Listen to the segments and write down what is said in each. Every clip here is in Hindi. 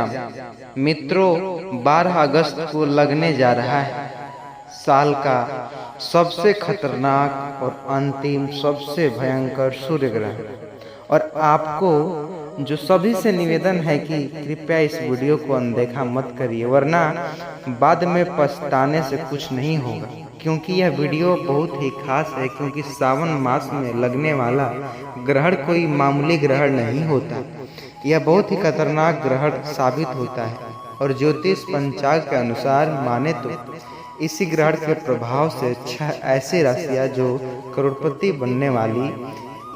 एग्जाम मित्रों 12 अगस्त को लगने जा रहा है। साल का सबसे खतरनाक और अंतिम सबसे भयंकर सूर्य ग्रहण। और आपको जो सभी से निवेदन है कि कृपया इस वीडियो को अनदेखा मत करिए, वरना बाद में पछताने से कुछ नहीं होगा। क्योंकि यह वीडियो बहुत ही खास है, क्योंकि सावन मास में लगने वाला ग्रहण कोई मामूली ग्रहण नहीं होता। यह बहुत ही खतरनाक ग्रहण साबित होता है। और ज्योतिष पंचांग के अनुसार माने तो इसी ग्रहण के प्रभाव से 6 ऐसी राशियां जो करोड़पति बनने वाली,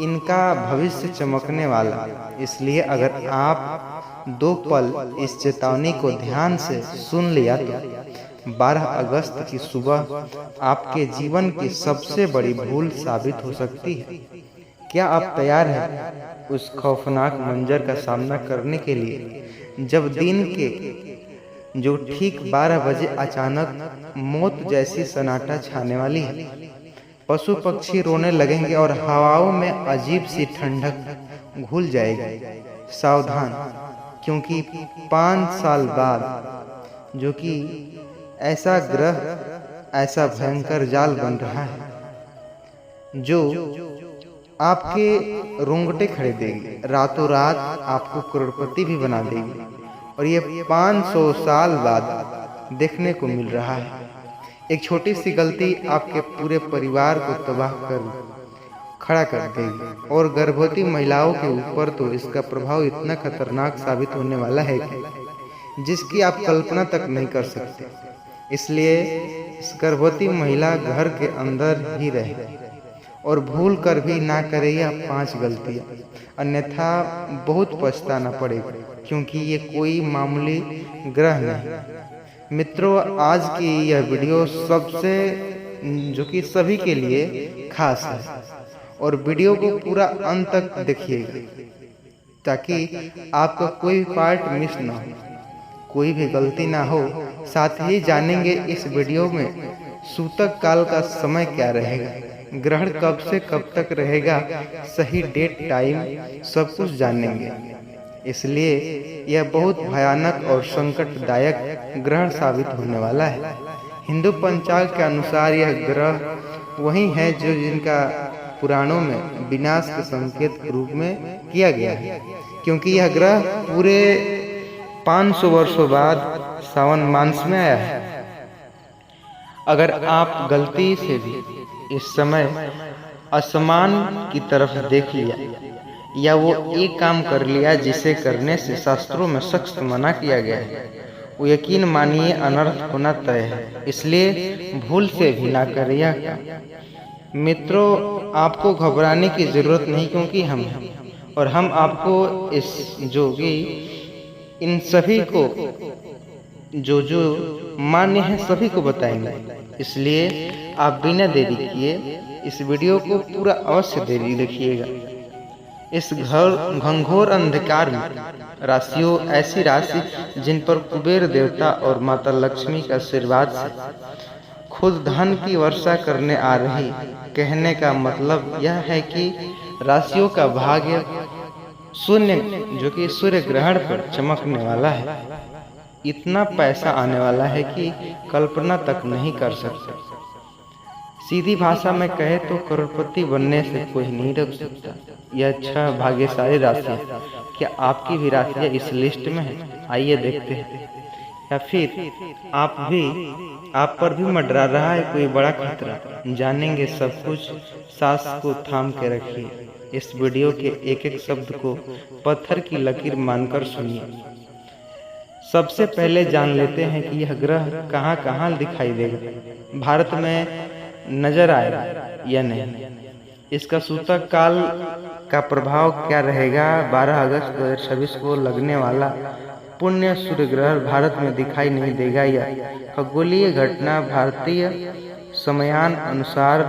इनका भविष्य चमकने वाला। इसलिए अगर आप 2 पल इस चेतावनी को ध्यान से सुन लिया तो 12 अगस्त की सुबह आपके जीवन की सबसे बड़ी भूल साबित हो सकती है। क्या आप तैयार हैं उस खौफनाक मंजर का सामना करने के लिए, जब दिन के जो ठीक 12 बजे अचानक मौत जैसी सन्नाटा छाने वाली है। पशु पक्षी रोने लगेंगे और हवाओं में अजीब सी ठंडक घुल जाएगी। सावधान, क्योंकि 5 साल बाद जो कि ऐसा ग्रह, ऐसा भयंकर जाल बन रहा है जो आपके रोंगटे खड़े देगी, रातों रात आपको करोड़पति भी बना देगी। और ये 500 साल बाद देखने को मिल रहा है। एक छोटी सी गलती आपके पूरे परिवार को तबाह कर खड़ा कर देगी। और गर्भवती महिलाओं के ऊपर तो इसका प्रभाव इतना खतरनाक साबित होने वाला है कि जिसकी आप कल्पना तक नहीं कर सकते। इसलिए इस गर्भवती महिला घर के अंदर ही रहे और भूल कर भी ना करे यह 5 गलतियां, अन्यथा बहुत पछताना पड़ेगा। क्योंकि ये कोई मामूली ग्रह नहीं। मित्रों, आज की यह वीडियो सबसे जो कि सभी के लिए खास है, और वीडियो को पूरा अंत तक देखिएगा ताकि आपका कोई पार्ट मिस ना हो, कोई भी गलती ना हो। साथ ही जानेंगे इस वीडियो में सूतक काल का समय क्या रहेगा, ग्रहण कब से कब तक रहेगा, सही डेट टाइम सब कुछ जानेंगे। इसलिए यह बहुत भयानक और संकटदायक ग्रहण साबित होने वाला है। हिंदू पंचांग के अनुसार यह ग्रह वही है जो जिनका पुराणों में विनाश के संकेत के रूप में किया गया है। क्योंकि यह ग्रह पूरे 500 वर्षों बाद सावन मास में आया है। अगर आप गलती से भी इस समय आसमान की तरफ देख लिया, या वो एक काम कर लिया जिसे करने से शास्त्रों में सख्त मना किया गया है, वो यकीन मानिए अनर्थ होना तय है। इसलिए भूल से भी ना करिए। मित्रों, आपको घबराने की जरूरत नहीं, क्योंकि हम हैं और हम आपको इस जो कि इन सभी को जो मान्य है सभी को बताएंगे। इसलिए आप बिना देरी किए इस वीडियो को पूरा अवश्य देरी देखिएगा। इस घंघोर अंधकार में राशियों, ऐसी राशि जिन पर कुबेर देवता और माता लक्ष्मी का आशीर्वाद से खुद धन की वर्षा करने आ रही। कहने का मतलब यह है कि राशियों का भाग्य शून्य जो कि सूर्य ग्रहण पर चमकने वाला है। इतना पैसा आने वाला है कि कल्पना तक नहीं कर सकते। सीधी भाषा में कहे तो करोड़पति बनने से कोई नहीं रोक सकता। यह 6 भाग्यशाली राशियां, क्या आपकी भी राशियां इस लिस्ट में है? आइए देखते हैं। या फिर आप पर भी मंडरा रहा है कोई बड़ा खतरा? जानेंगे सब कुछ। सांस को थाम के रखिए। इस वीडियो के एक एक शब्द को पत्थर की लकीर मानकर सुनिए। सबसे पहले जान लेते हैं कि यह ग्रह कहाँ कहाँ दिखाई देगा, भारत में नजर आएगा या नहीं। इसका सूतक काल का प्रभाव क्या रहेगा? 12 अगस्त 2026 को लगने वाला पुण्य सूर्य ग्रहण भारत में दिखाई नहीं देगा। यह खगोलीय घटना भारतीय समयान अनुसार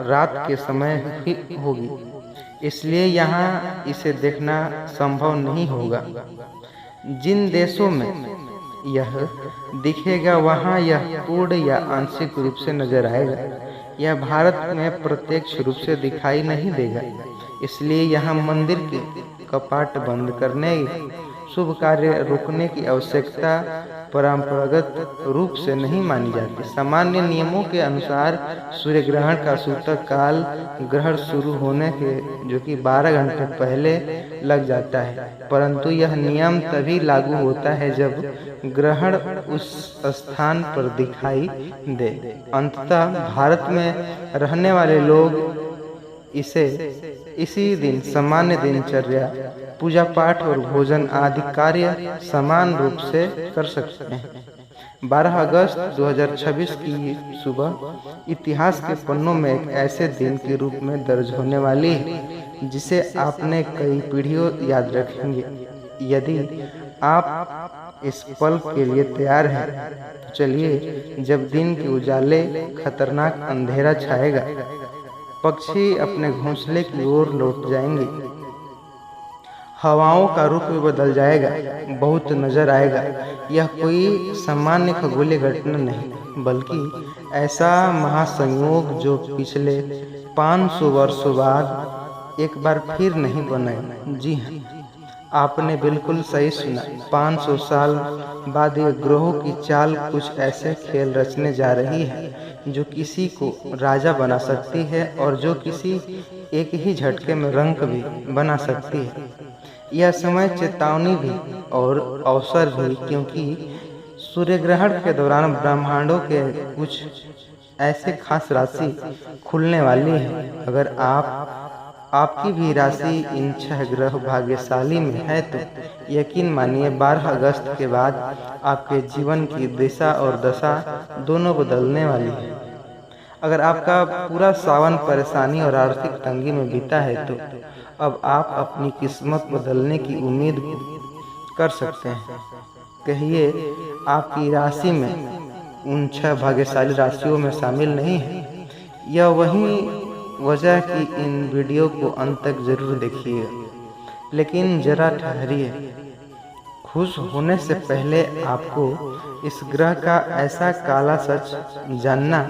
रात के समय ही होगी, इसलिए यहाँ इसे देखना संभव नहीं होगा। जिन देशों में यह दिखेगा वहाँ यह पूर्ण या आंशिक रूप से नजर आएगा। यह भारत में प्रत्यक्ष रूप से दिखाई नहीं देगा, इसलिए यहाँ मंदिर के कपाट बंद करने, शुभ कार्य रोकने की आवश्यकता परंपरागत रूप से नहीं मानी जाती। सामान्य नियमों के अनुसार सूर्य ग्रहण का सूतक काल ग्रहण शुरू होने के जो कि 12 घंटे पहले लग जाता है, परंतु यह नियम तभी लागू होता है जब ग्रहण उस स्थान पर दिखाई दे। अंततः भारत में रहने वाले लोग इसी दिन सामान्य दिनचर्या, पूजा पाठ और भोजन आदि कार्य समान रूप से कर सकते हैं। 12 अगस्त 2026 की सुबह इतिहास के पन्नों में एक ऐसे दिन के रूप में दर्ज होने वाली है जिसे आपने कई पीढ़ियों याद रखेंगे। यदि आप इस पल के लिए तैयार हैं तो चलिए, जब दिन के उजाले खतरनाक अंधेरा छाएगा, पक्षी अपने घोंसले की ओर लौट जाएंगे, हवाओं का रुख भी बदल जाएगा, बहुत नजर आएगा। यह कोई सामान्य खगोलीय घटना नहीं, बल्कि ऐसा महासंयोग जो पिछले 500 वर्षों बाद एक बार फिर नहीं बने। जी हाँ, आपने बिल्कुल सही सुना। 500 साल बाद ये ग्रहों की चाल कुछ ऐसे खेल रचने जा रही है जो किसी को राजा बना सकती है और जो किसी एक ही झटके में रंक भी बना सकती है। यह समय चेतावनी भी और अवसर भी, क्योंकि सूर्य ग्रहण के दौरान ब्रह्मांडों के कुछ ऐसे खास राशि खुलने वाली है। अगर आपकी भी राशि इन 6 ग्रह भाग्यशाली में है तो यकीन मानिए 12 अगस्त के बाद आपके जीवन की दिशा और दशा दोनों बदलने वाली है। अगर आपका पूरा सावन परेशानी और आर्थिक तंगी में बीता है तो अब आप अपनी किस्मत बदलने की उम्मीद कर सकते हैं। कहिए आपकी राशि में उन 6 भाग्यशाली राशियों में शामिल नहीं है। यह वही वजह कि इन वीडियो को अंत तक जरूर देखिएगा। लेकिन जरा ठहरिए, खुश होने से पहले आपको इस ग्रह का ऐसा काला सच जानना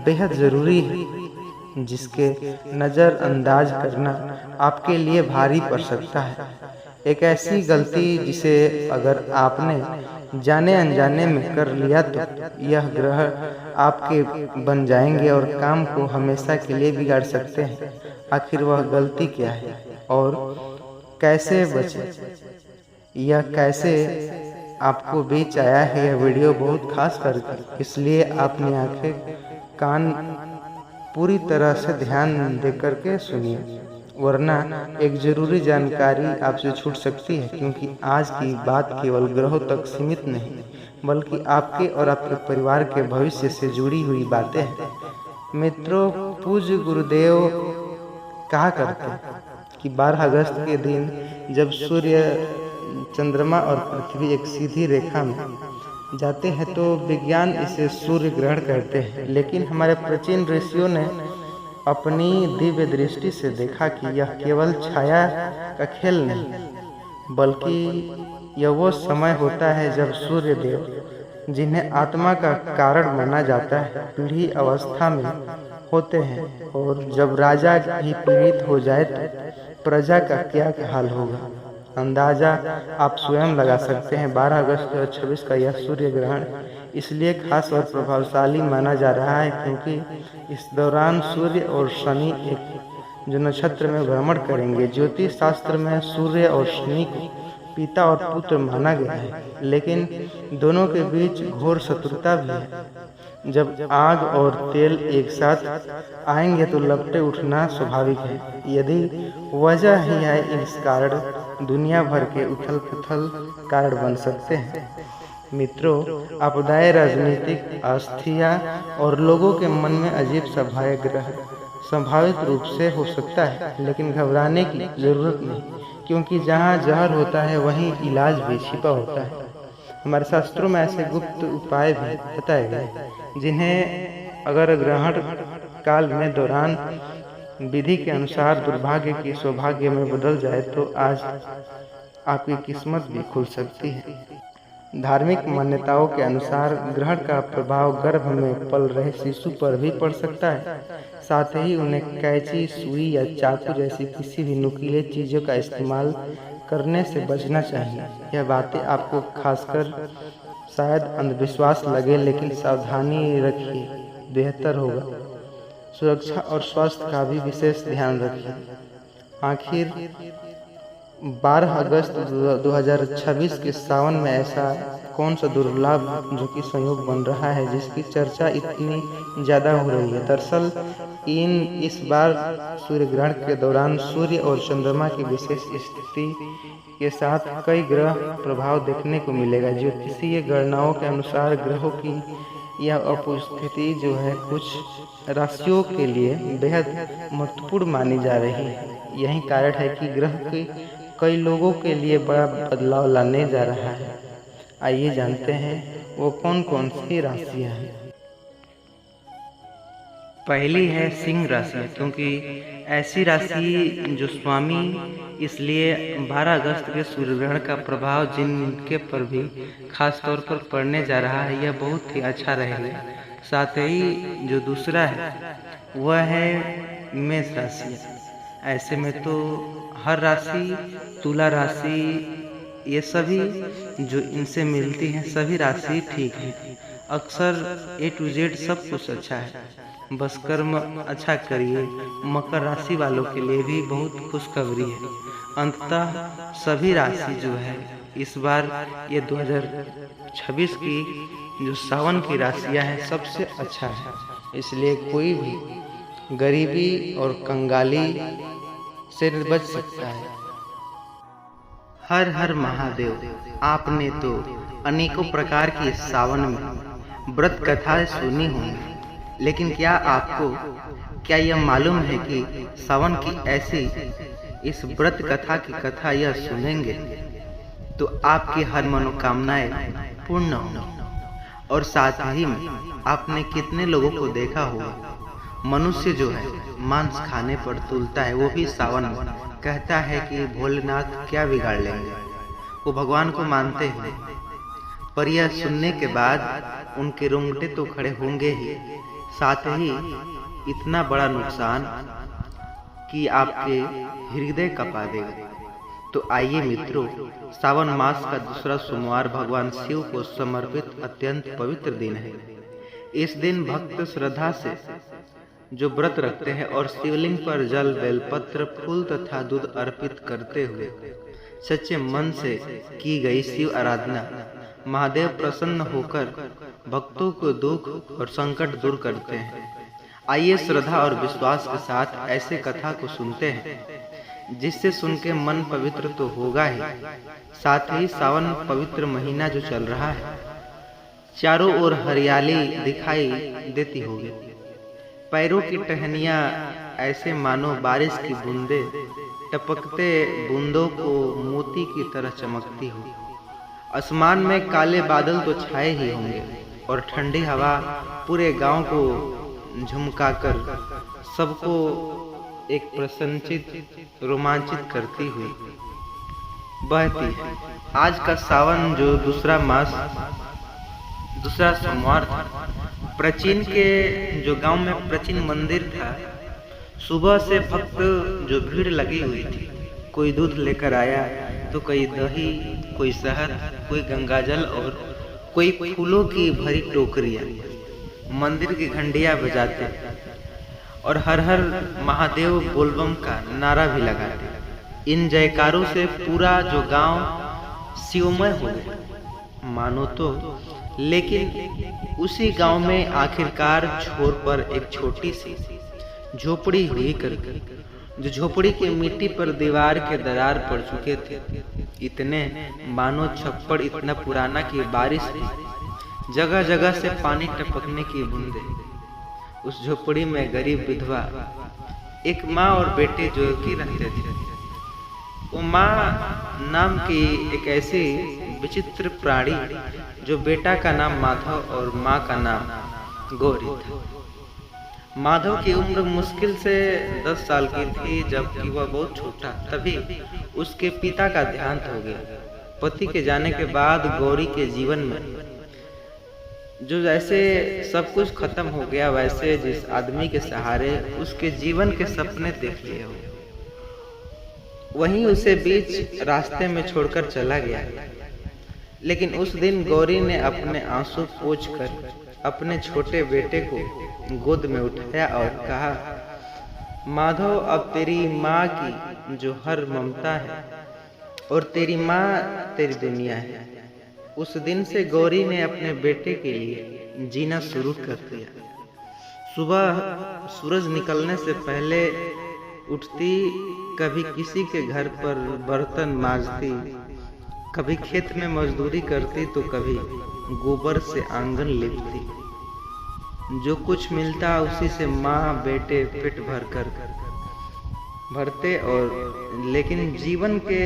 बेहद जरूरी है जिसके नज़रअंदाज करना आपके लिए भारी पड़ सकता है। एक ऐसी गलती जिसे अगर आपने जाने अनजाने में कर लिया तो यह ग्रह आपके बन जाएंगे और काम को हमेशा के लिए बिगाड़ सकते हैं। आखिर वह गलती क्या है और कैसे बचे, यह कैसे आपको बीच आया है, यह वीडियो बहुत खास करके इसलिए अपनी आंखें कान पूरी तरह से ध्यान देकर के सुनिए, वरना एक जरूरी जानकारी आपसे छूट सकती है। क्योंकि आज की बात केवल ग्रहों तक सीमित नहीं, बल्कि आपके और आपके परिवार के भविष्य से जुड़ी हुई बातें हैं। मित्रों, पूज्य गुरुदेव कहा करते कि 12 अगस्त के दिन जब सूर्य, चंद्रमा और पृथ्वी एक सीधी रेखा में जाते हैं तो विज्ञान इसे सूर्य ग्रहण कहते हैं। लेकिन हमारे प्राचीन ऋषियों ने अपनी दिव्य दृष्टि से देखा कि यह केवल छाया का खेल नहीं, बल्कि यह वो समय होता है जब सूर्य देव, जिन्हें आत्मा का कारण माना जाता है, पीढ़ी अवस्था में होते हैं। और जब राजा भी पीड़ित हो जाए तो प्रजा का क्या हाल होगा, अंदाजा आप स्वयं लगा सकते हैं। 12 अगस्त 2026 का यह सूर्य ग्रहण इसलिए खास और प्रभावशाली माना जा रहा है क्योंकि इस दौरान सूर्य और शनि एक जो नक्षत्र में भ्रमण करेंगे। ज्योतिष शास्त्र में सूर्य और शनि को पिता और पुत्र माना गया है, लेकिन दोनों के बीच घोर शत्रुता भी है। जब आग और तेल एक साथ आएंगे तो लपटे उठना स्वाभाविक है। यदि वजह ही है, इस कारण दुनिया भर के उथल पुथल कारण बन सकते हैं। मित्रों, आपदाएं, राजनीतिक अस्थिरता और लोगों के मन में अजीब सा भय ग्रह संभावित रूप से हो सकता है, लेकिन घबराने की जरूरत नहीं, क्योंकि जहाँ जहर होता है वहीं इलाज भी छिपा होता है। हमारे शास्त्रों में ऐसे गुप्त उपाय भी बताए गए जिन्हें अगर ग्रहण काल में दौरान विधि के अनुसार दुर्भाग्य की सौभाग्य में बदल जाए तो आज आपकी किस्मत भी खुल सकती है। धार्मिक मान्यताओं के अनुसार ग्रहण का प्रभाव गर्भ में पल रहे शिशु पर भी पड़ सकता है। साथ ही उन्हें कैंची, सुई या चाकू जैसी किसी भी नुकीले चीज़ों का इस्तेमाल करने से बचना चाहिए। यह बातें आपको खासकर शायद अंधविश्वास लगे, लेकिन सावधानी रखिए, बेहतर होगा। सुरक्षा और स्वास्थ्य का भी विशेष ध्यान रखिए। आखिर 12 अगस्त 2026 के सावन में ऐसा कौन सा दुर्लभ जो कि संयोग बन रहा है जिसकी चर्चा इतनी ज़्यादा हो रही है। दरअसल इस बार सूर्य ग्रहण के दौरान सूर्य और चंद्रमा की विशेष स्थिति के साथ कई ग्रह प्रभाव देखने को मिलेगा। ज्योतिषीय गणनाओं के अनुसार ग्रहों की यह उपस्थिति जो है कुछ राशियों के लिए बेहद महत्वपूर्ण मानी जा रही है। यही कारण है कि ग्रह के कई लोगों के लिए बड़ा बदलाव लाने जा रहा है। आइए जानते हैं वो कौन कौन सी राशियाँ हैं। पहली है सिंह राशि, क्योंकि ऐसी राशि जो स्वामी, इसलिए 12 अगस्त के सूर्य ग्रहण का प्रभाव जिनके पर भी खास तौर पर पड़ने जा रहा है, यह बहुत ही अच्छा रहेगा। साथ ही जो दूसरा है वह है मेष राशि। ऐसे में तो हर राशि, तुला राशि, ये सभी जो इनसे मिलती हैं सभी राशि ठीक है। अक्सर A to Z सब कुछ अच्छा है, बस कर्म अच्छा करिए। मकर राशि वालों के लिए भी बहुत खुशखबरी है। अंततः सभी राशि जो है इस बार ये 2026 की जो सावन की राशियां हैं सबसे अच्छा है। इसलिए कोई भी गरीबी और कंगाली से बच सकता है। हर हर महादेव। आपने तो अनेकों प्रकार की इस सावन में व्रत कथाएं सुनी होंगी, लेकिन क्या यह मालूम है कि सावन की ऐसी इस व्रत कथा की कथा यह सुनेंगे तो आपकी हर मनोकामनाएं पूर्ण होंगी। और साथ ही में आपने कितने लोगों को देखा होगा, मनुष्य जो है मांस खाने पर तुलता है, वो भी सावन में। कहता है कि भोलेनाथ क्या बिगाड़ लेंगे, वो भगवान को मानते हैं। पर यह सुनने के बाद उनके रोंगटे तो खड़े होंगे ही, साथ ही इतना बड़ा नुकसान कि आपके हृदय कपा देगा। तो आइए मित्रों, सावन मास का दूसरा सोमवार भगवान शिव को समर्पित अत्यंत पवित्र दिन है। इस दिन भक्त श्रद्धा से जो व्रत रखते हैं और शिवलिंग पर जल, बेलपत्र, फूल तथा दूध अर्पित करते हुए सच्चे मन से की गई शिव आराधना, महादेव प्रसन्न होकर भक्तों को दुख और संकट दूर करते हैं। आइए श्रद्धा और विश्वास के साथ ऐसे कथा को सुनते हैं, जिससे सुन के मन पवित्र तो होगा ही, साथ ही सावन पवित्र महीना जो चल रहा है, चारों ओर हरियाली दिखाई देती होगी। पैरों की टहनियाँ ऐसे मानो बारिश की बूंदे टपकते बूंदों को मोती की तरह चमकती हो। आसमान में काले बादल तो छाए ही होंगे और ठंडी हवा पूरे गांव को झुमकाकर सबको एक प्रसन्नचित, रोमांचित करती हुई बहती है। आज का सावन जो दूसरा सोमवार था, प्राचीन के जो गांव में प्राचीन मंदिर था, सुबह से भक्त जो भीड़ लगी हुई थी, कोई दूध लेकर आया तो कोई दही, कोई शहद, कोई गंगाजल और कोई फूलों की भरी टोकरियां मंदिर की घंटियां बजाते और हर हर महादेव बोलबम का नारा भी लगाते। इन जयकारों से पूरा जो गांव शिवमय हो गया मानो तो। लेकिन उसी गांव में आखिरकार छोर पर एक छोटी सी झोपड़ी हुई करके, जो झोपड़ी की मिट्टी पर दीवार के दरार पड़ चुके थे, इतने मानो छप्पड़ इतना पुराना कि बारिश में जगह जगह से पानी टपकने की बूंदे। उस झोपड़ी में गरीब विधवा एक माँ और बेटे जो कि रहते थे। वो माँ नाम की एक ऐसी विचित्र प्राणी, जो बेटा का नाम माधव और माँ का नाम गौरी था। माधव की उम्र मुश्किल से 10 साल की थी, जबकि वह बहुत छोटा। तभी उसके पिता का देहांत हो गया। पति के जाने के बाद गौरी के जीवन में जो जैसे सब कुछ खत्म हो गया, वैसे जिस आदमी के सहारे उसके जीवन के सपने देख लिए हो, वहीं उसे बीच रास्ते में छोड़कर चला गया। लेकिन उस दिन गौरी ने अपने आंसू पोंछकर अपने छोटे बेटे को गोद में उठाया और कहा, माधव, अब तेरी माँ की जो हर ममता है और तेरी माँ तेरी दुनिया है। उस दिन से गौरी ने अपने बेटे के लिए जीना शुरू कर दिया। सुबह सूरज निकलने से पहले उठती, कभी किसी के घर पर बर्तन मांजती, कभी खेत में मजदूरी करती तो कभी गोबर से आंगन लीपती। जो कुछ मिलता उसी से माँ बेटे पेट भरते। और लेकिन जीवन के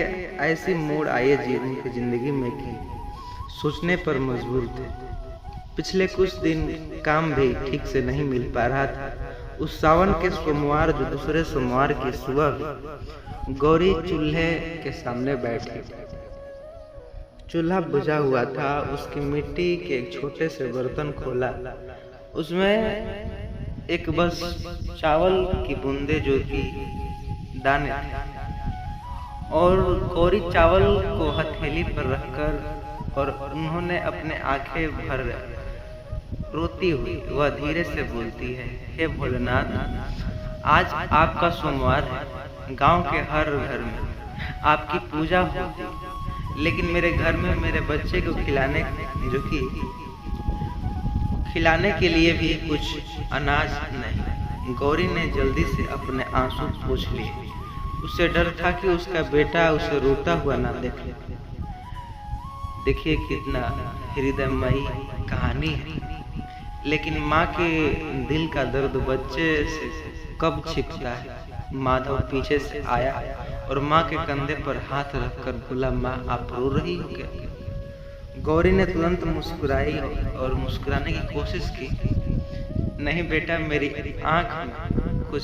ऐसे मोड़ आए जीवन की जिंदगी में कि सोचने पर मजबूर थे। पिछले कुछ दिन काम भी ठीक से नहीं मिल पा रहा था। उस सावन के सोमवार, जो दूसरे सोमवार की सुबह भी गौरी चूल्हे के सामने बैठी। चूल्हा बुझा हुआ था। उसकी मिट्टी के एक छोटे से बर्तन खोला। उसमें एक बस चावल की बूंदे, जो कि दाने थे, और गौरी चावल को हथेली पर रखकर और उन्होंने अपने आंखें भर रोती हुई वह धीरे से बोलती है, हे भोलेनाथ, आज आपका सोमवार है। गांव के हर घर में आपकी पूजा होती, लेकिन मेरे घर में मेरे बच्चे को खिलाने के लिए भी कुछ अनाज नहीं। गौरी ने जल्दी से अपने आंसू पोंछ लिए। उसे डर था कि उसका बेटा उसे रोता हुआ ना देखे। देखिए कितना हृदयमयी कहानी है, लेकिन माँ के दिल का दर्द बच्चे से कब छिपता है। माधव पीछे से आया और माँ के कंधे पर हाथ रखकर बोला, माँ, आप रो रही हो क्या? गौरी ने तुरंत मुस्कुराई और मुस्कुराने की कोशिश की। नहीं बेटा, मेरी आंख में कुछ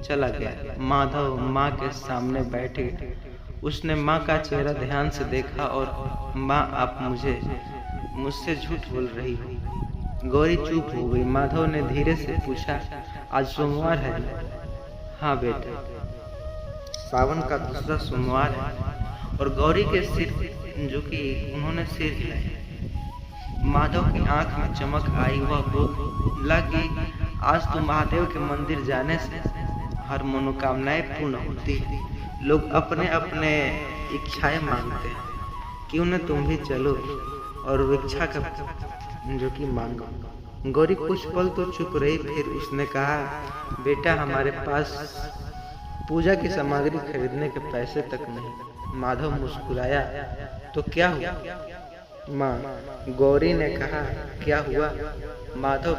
चला गया। माधव माँ के सामने बैठे। उसने माँ का चेहरा ध्यान से देखा और, माँ, आप मुझसे झूठ बोल रही हो। गौरी चुप हो गई। माधव ने धीरे से पूछा, आज सोमवार है? हाँ बेटा, सावन का दूसरा सोमवार है। और गौरी के सिर, जो कि उन्होंने सिर हिलाया। माधव की आंख में चमक आई। वह बोला कि आज तो महादेव के मंदिर जाने से हर मनोकामनाएं पूर्ण होती है। लोग अपने अपने इच्छाएं मांगते हैं, क्यों न तुम भी चलो और इच्छा का जो कि मांगो। गौरी कुछ पल तो चुप रही, फिर उसने कहा, बेटा, हमारे पास पूजा की सामग्री खरीदने के पैसे तक नहीं। माधव मुस्कुराया, तो क्या हुआ? माँ, गौरी ने कहा, क्या हुआ? माधव